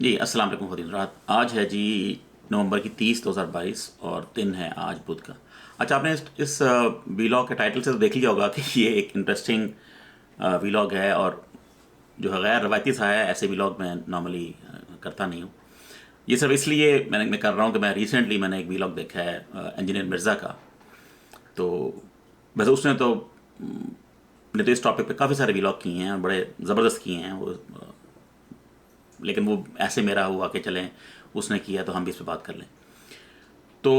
जी अस्सलाम वालेकुम ख़ुद रात। आज है जी नवंबर की 30 2022 और दिन है आज बुध का। अच्छा, आपने इस वीलॉग के टाइटल से तो देख लिया होगा कि ये एक इंटरेस्टिंग वीलॉग है और जो है गैर रवायती सा है। ऐसे वीलॉग मैं नॉर्मली करता नहीं हूँ। ये सब इसलिए मैं कर रहा हूँ कि मैं रिसेंटली मैंने एक वीलॉग देखा है इंजीनियर मिर्ज़ा का। तो वैसे उसने तो ने तो इस टॉपिक पे काफ़ी सारे वीलॉग किए हैं और बड़े ज़बरदस्त किए हैं वो। लेकिन वो ऐसे मेरा हुआ कि चलें उसने किया तो हम भी इस पर बात कर लें। तो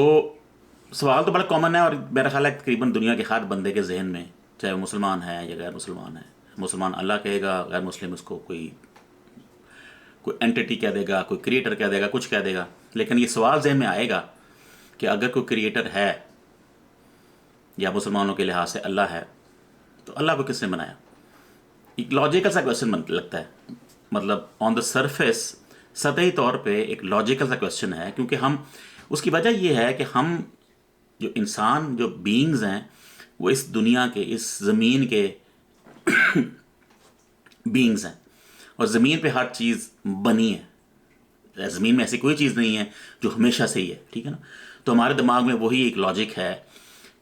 सवाल तो बड़ा कॉमन है और मेरा ख्याल है तकरीबन दुनिया के हर बंदे के जहन में, चाहे वो मुसलमान है या गैर मुसलमान है। मुसलमान अल्लाह कहेगा, गैर मुस्लिम उसको कोई कोई एंटिटी कह देगा, कोई क्रिएटर कह देगा, कुछ कह देगा। लेकिन ये सवाल जहन में आएगा कि अगर कोई क्रिएटर है या मुसलमानों के लिहाज से अल्लाह है, तो अल्लाह को किसने बनाया? एक लॉजिकल सा क्वेश्चन लगता है। मतलब ऑन द सरफेस, सतही तौर पे एक लॉजिकल सा क्वेश्चन है, क्योंकि हम उसकी वजह ये है कि हम जो इंसान जो बीइंग्स हैं वो इस दुनिया के, इस ज़मीन के बीइंग्स हैं। और ज़मीन पे हर चीज़ बनी है। ज़मीन में ऐसी कोई चीज़ नहीं है जो हमेशा से ही है, ठीक है ना। तो हमारे दिमाग में वही एक लॉजिक है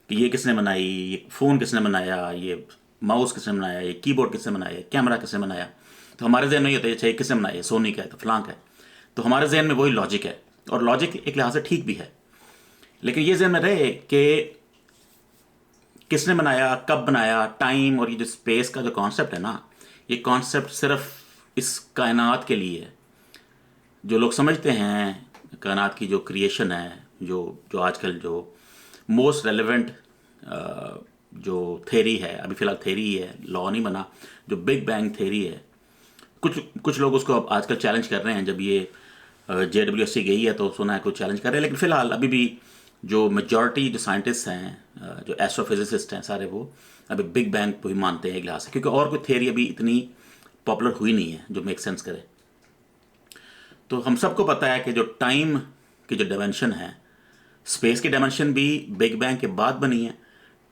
कि ये किसने बनाई, ये फ़ोन किसने बनाया, ये माउस किसने बनाया, ये कीबोर्ड किसने बनाया, ये कैमरा किसने बनाया। तो हमारे जहन में ये होता है, अच्छा ये किसने बनाया, सोनी का है तो फलां का है। तो हमारे जहन में वही लॉजिक है और लॉजिक एक लिहाज से ठीक भी है। लेकिन ये जहन में रहे कि किसने बनाया, कब बनाया, टाइम और ये जो स्पेस का जो कॉन्सेप्ट है ना, ये कॉन्सेप्ट सिर्फ इस कायनात के लिए है। जो लोग समझते हैं कायनात की जो क्रिएशन है, जो जो आजकल जो मोस्ट रेलेवेंट जो थेरी है, अभी फ़िलहाल थेरी ही है, लॉ नहीं बना, जो बिग बैंग थेरी है। कुछ कुछ लोग उसको अब आजकल चैलेंज कर रहे हैं। जब ये JWST गई है तो सुना है कुछ चैलेंज कर रहे हैं, लेकिन फ़िलहाल अभी भी जो मेजॉरिटी जो साइंटिस्ट हैं, जो एस्ट्रोफिजिसिस्ट हैं सारे, वो अभी बिग बैंग को ही मानते हैं एक लिहाज से, क्योंकि और कोई थेरी अभी इतनी पॉपुलर हुई नहीं है जो मेक सेंस करे। तो हम सबको पता है कि जो टाइम की जो डायमेंशन है, स्पेस की डायमेंशन भी बिग बैंग के बाद बनी है।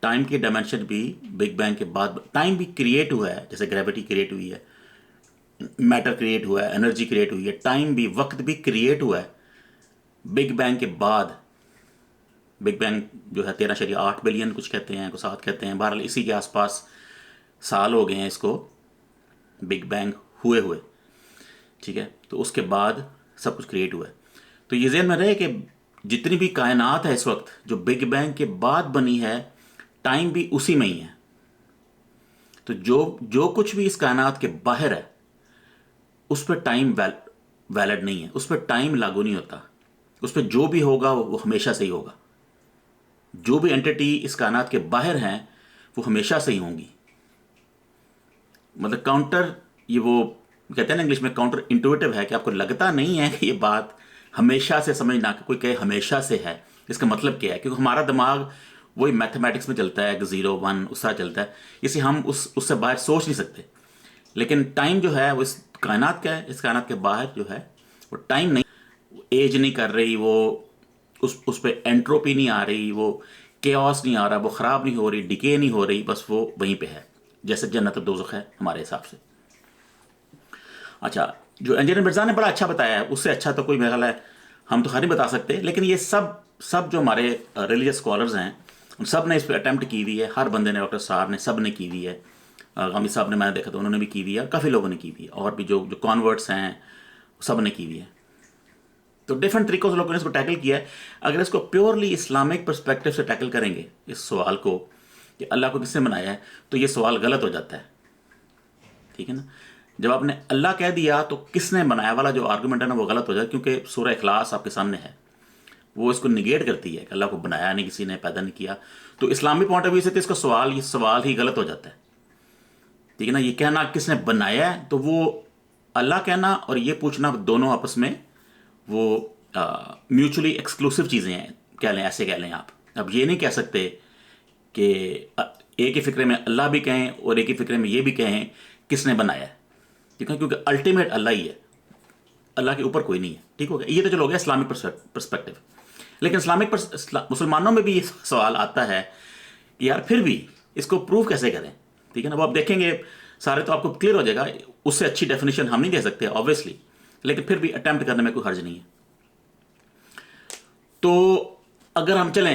टाइम की डायमेंशन भी बिग बैंग के बाद, टाइम भी क्रिएट हुआ है, जैसे ग्रेविटी क्रिएट हुई है, मैटर क्रिएट हुआ है, एनर्जी क्रिएट हुई है। टाइम भी, वक्त भी क्रिएट हुआ है बिग बैंग के बाद। बिग बैंग जो है 13.8 बिलियन कुछ कहते हैं, कुछ 7 कहते हैं, बहरहाल इसी के आसपास साल हो गए हैं इसको बिग बैंग हुए हुए, ठीक है। तो उसके बाद सब कुछ क्रिएट हुआ है। तो ये ज़हन में रहे कि जितनी भी कायनात है इस वक्त, जो बिग बैंग के बाद बनी है, टाइम भी उसी में ही है। तो जो जो कुछ भी इस कायनात के बाहर है उस पर टाइम वैलिड नहीं है, उस पर टाइम लागू नहीं होता। उस पर जो भी होगा वो हमेशा से ही होगा। जो भी एंटिटी इस कायनात के बाहर हैं वो हमेशा से ही होंगी। मतलब काउंटर, ये वो कहते हैं ना इंग्लिश में, काउंटर इंटुइटिव है कि आपको लगता नहीं है कि ये बात हमेशा से, समझना कि कोई कहे हमेशा से है, इसका मतलब क्या है। क्योंकि हमारा दिमाग वही मैथमेटिक्स में चलता है कि 0 1 उस तरह चलता है, इसे हम उससे बाहर सोच नहीं सकते। लेकिन टाइम जो है वो इस कायनात का है, इस कायनात के बाहर जो है वो टाइम नहीं, एज नहीं कर रही वो, उस पर एंट्रोपी नहीं आ रही, वो केओस नहीं आ रहा, वो ख़राब नहीं हो रही, डिके नहीं हो रही, बस वो वहीं पे है, जैसे जन्नत और दोज़ख है हमारे हिसाब से। अच्छा, जो इंजीनियर मिर्ज़ा ने बड़ा अच्छा बताया है, उससे अच्छा तो कोई मेरा ख्याल है हम तो खैर नहीं बता सकते। लेकिन ये सब सब जो हमारे रिलीजियस स्कॉलर्स हैं उन सब ने इस पर अटैम्प्ट की हुई है। हर बंदे ने, डॉक्टर साहब ने, सब ने की हुई है। गामी साहब ने, मैंने देखा तो उन्होंने भी की हुई है, काफ़ी लोगों ने की हुई है, और भी जो जो कॉन्वर्ट्स हैं सब ने की हुई है। तो डिफरेंट तरीक़ों से लोगों ने इसको टैकल किया है। अगर इसको प्योरली इस्लामिक पर्सपेक्टिव से टैकल करेंगे इस सवाल को कि अल्लाह को किसने बनाया है, तो ये सवाल गलत हो जाता है, ठीक है ना। जब आपने अल्लाह कह दिया तो किसने बनाया वाला जो आर्गूमेंट है ना वो गलत हो जाए, क्योंकि सूरह इखलास आपके सामने है, वो इसको निगेट करती है कि अल्लाह को बनाया नहीं, किसी ने पैदा नहीं किया। तो इस्लामी पॉइंट ऑफ व्यू से तो इसका सवाल, ये सवाल ही गलत हो जाता है, ठीक है ना। ये कहना किसने बनाया है, तो वो अल्लाह कहना और ये पूछना दोनों आपस में वो म्यूचुअली एक्सक्लूसिव चीज़ें हैं, कह लें, ऐसे कह लें आप। अब ये नहीं कह सकते कि एक ही फिक्रे में अल्लाह भी कहें और एक ही फिक्रे में ये भी कहें किसने बनाया है, ठीक है, क्योंकि अल्टीमेट अल्लाह ही है, अल्लाह के ऊपर कोई नहीं है, ठीक हो गया। ये तो चलो हो गया इस्लामिक पर्सपेक्टिव। लेकिन मुसलमानों में भी ये सवाल आता है कि यार फिर भी इसको प्रूव कैसे करें, ठीक है ना। वो आप देखेंगे सारे, तो आपको क्लियर हो जाएगा। उससे अच्छी डेफिनेशन हम नहीं दे सकते ऑब्वियसली, लेकिन फिर भी अटैम्प्ट करने में कोई हर्ज नहीं है। तो अगर हम चलें,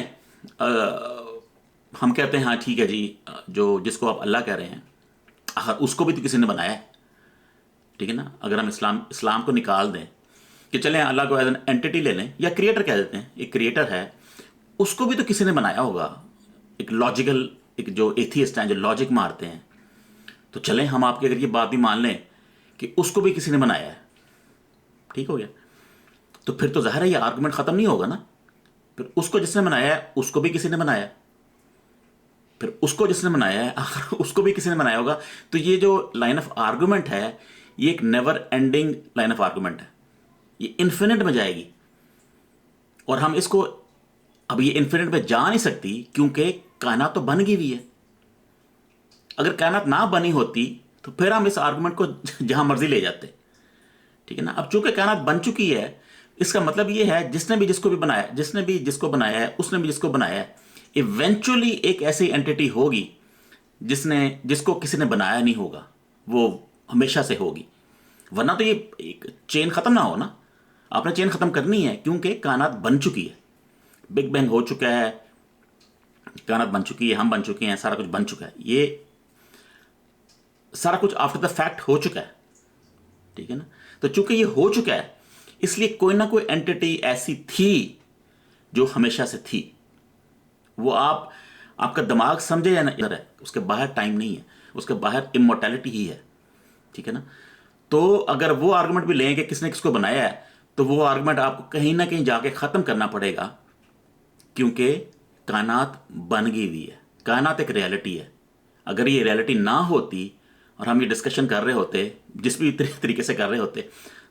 हम कहते हैं हाँ ठीक है जी, जो जिसको आप अल्लाह कह रहे हैं, आखिर उसको भी तो किसी ने बनाया है, ठीक है ना। अगर हम इस्लाम को निकाल दें कि चलें अल्लाह को एज एन एंटिटी ले लें, या क्रिएटर कह देते हैं, एक क्रिएटर है, उसको भी तो किसी ने बनाया होगा। एक लॉजिकल, एक जो एथियस्ट हैं जो लॉजिक मारते हैं, तो चलें हम आपकी अगर ये बात भी मान लें कि उसको भी किसी ने बनाया है, ठीक हो गया, तो फिर तो ज़ाहिर है ये आर्गुमेंट ख़त्म नहीं होगा ना। फिर उसको जिसने बनाया है उसको भी किसी ने बनाया है, फिर उसको जिसने बनाया है आखिर उसको भी किसी ने बनाया होगा। तो ये जो लाइन ऑफ आर्गुमेंट है ये एक never ending line of argument है, ये इन्फिनिट में जाएगी। और हम इसको, अब ये इन्फिनिट में जा नहीं सकती क्योंकि कायनात तो बन गई हुई है। अगर कायनात ना बनी होती तो फिर हम इस आर्गुमेंट को जहां मर्जी ले जाते, ठीक है ना। अब चूंकि कायनात बन चुकी है, इसका मतलब ये है जिसने भी जिसको भी बनाया, जिसने भी जिसको बनाया है, उसने भी जिसको बनाया है, इवेंचुअली एक ऐसी एंटिटी होगी जिसको किसी ने बनाया नहीं होगा, वो हमेशा से होगी। वरना तो ये एक चेन खत्म ना हो ना, आपने चेन खत्म करनी है क्योंकि कायनात बन चुकी है, बिग बैंग हो चुका है, कायनात बन चुकी है, हम बन चुके हैं, सारा कुछ बन चुका है, ये सारा कुछ आफ्टर द फैक्ट हो चुका है, ठीक है ना। तो चूंकि ये हो चुका है इसलिए कोई ना कोई एंटिटी ऐसी थी जो हमेशा से थी। वो आपका दिमाग समझे या ना, इधर है, उसके बाहर टाइम नहीं है, उसके बाहर इमोर्टैलिटी ही है, ठीक है ना। तो अगर वो आर्गुमेंट भी लें कि किसने किसको बनाया है, तो वो आर्गुमेंट आपको कहीं ना कहीं जाके ख़त्म करना पड़ेगा, क्योंकि कायनात बन गई हुई है, कायनात एक रियलिटी है। अगर ये रियलिटी ना होती और हम ये डिस्कशन कर रहे होते, जिस भी तरीके से कर रहे होते,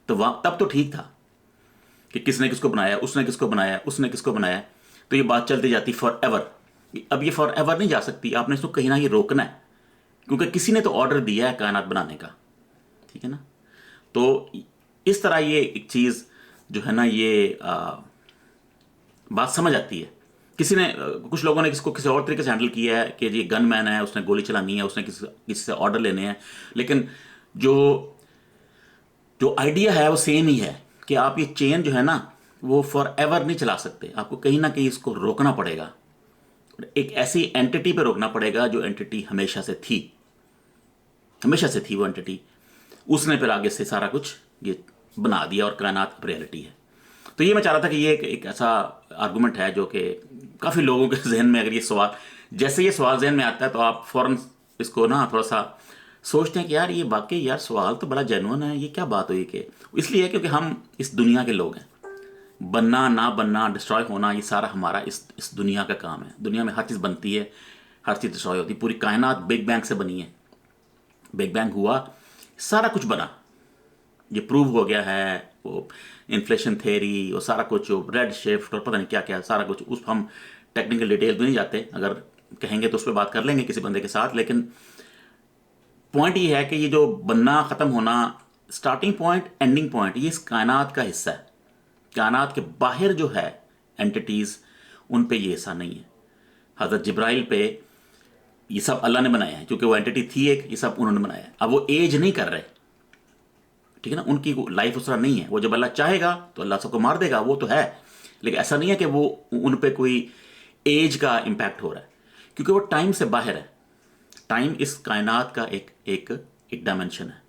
तो तब तो ठीक था कि किसने किसको बनाया, उसने किसको बनाया, उसने किसको बनाया, तो ये बात चलती जाती फॉर एवर। अब ये फॉर एवर नहीं जा सकती, आपने इसको कहीं ना कहीं रोकना है, क्योंकि किसी ने तो ऑर्डर दिया है कायनात बनाने का, ठीक है ना। तो इस तरह ये एक चीज़ जो है ना, ये बात समझ आती है। किसी ने, कुछ लोगों ने इसको किसी और तरीके से हैंडल किया है कि ये गन मैन है, उसने गोली चलानी है, उसने किसी से ऑर्डर लेने हैं, लेकिन जो जो आइडिया है वो सेम ही है कि आप ये चेन जो है ना वो फॉर एवर नहीं चला सकते, आपको कहीं ना कहीं इसको रोकना पड़ेगा, एक ऐसी एंटिटी पे रोकना पड़ेगा जो एंटिटी हमेशा से थी, हमेशा से थी वो एंटिटी, उसने फिर आगे से सारा कुछ ये बना दिया और कायनात रियलिटी है। तो ये मैं चाह रहा था कि ये एक ऐसा आर्गुमेंट है जो कि काफ़ी लोगों के जहन में, अगर ये सवाल, जैसे ये सवाल जहन में आता है तो आप फ़ौरन इसको ना थोड़ा सा सोचते हैं कि यार ये वाकई यार सवाल तो बड़ा जेन्युइन है, ये क्या बात हुई कि, इसलिए क्योंकि हम इस दुनिया के लोग हैं। बनना ना बनना, डिस्ट्रॉय होना, ये सारा हमारा इस दुनिया का काम है। दुनिया में हर चीज़ बनती है, हर चीज़ डिस्ट्रॉय होती है। पूरी कायनात बिग बैंग से बनी है, बिग बैंग हुआ, सारा कुछ बना, ये प्रूव हो गया है। वो इन्फ्लेशन थेरी, वो सारा कुछ, जो रेड शिफ्ट और पता नहीं क्या क्या सारा कुछ, उस हम टेक्निकल डिटेल में नहीं जाते, अगर कहेंगे तो उस पर बात कर लेंगे किसी बंदे के साथ। लेकिन पॉइंट ये है कि ये जो बनना ख़त्म होना, स्टार्टिंग पॉइंट एंडिंग पॉइंट, ये इस कायनात का हिस्सा है। कायनात के बाहर जो है एंटिटीज़, उन पे ये हिस्सा नहीं है। हज़रत जिब्राइल पे ये सब अल्लाह ने बनाया है, क्योंकि वो एंटिटी थी एक, ये सब उन्होंने बनाया है। अब वो एज नहीं कर रहे, ठीक है ना, उनकी लाइफ उस तरह नहीं है। वो जब अल्लाह चाहेगा तो अल्लाह सबको मार देगा, वो तो है, लेकिन ऐसा नहीं है कि वो उन पे कोई एज का इम्पैक्ट हो रहा है, क्योंकि वो टाइम से बाहर है। टाइम इस कायनात का एक डायमेंशन है।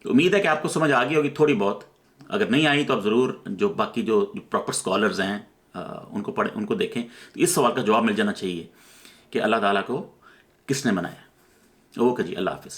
तो उम्मीद है कि आपको समझ आ गई होगी थोड़ी बहुत। अगर नहीं आई तो आप ज़रूर जो बाकी जो प्रॉपर स्कॉलर्स हैं उनको पढ़ें, उनको देखें, तो इस सवाल का जवाब मिल जाना चाहिए कि अल्लाह ताला को किसने बनाया। ओके जी, अल्लाह हाफिज़।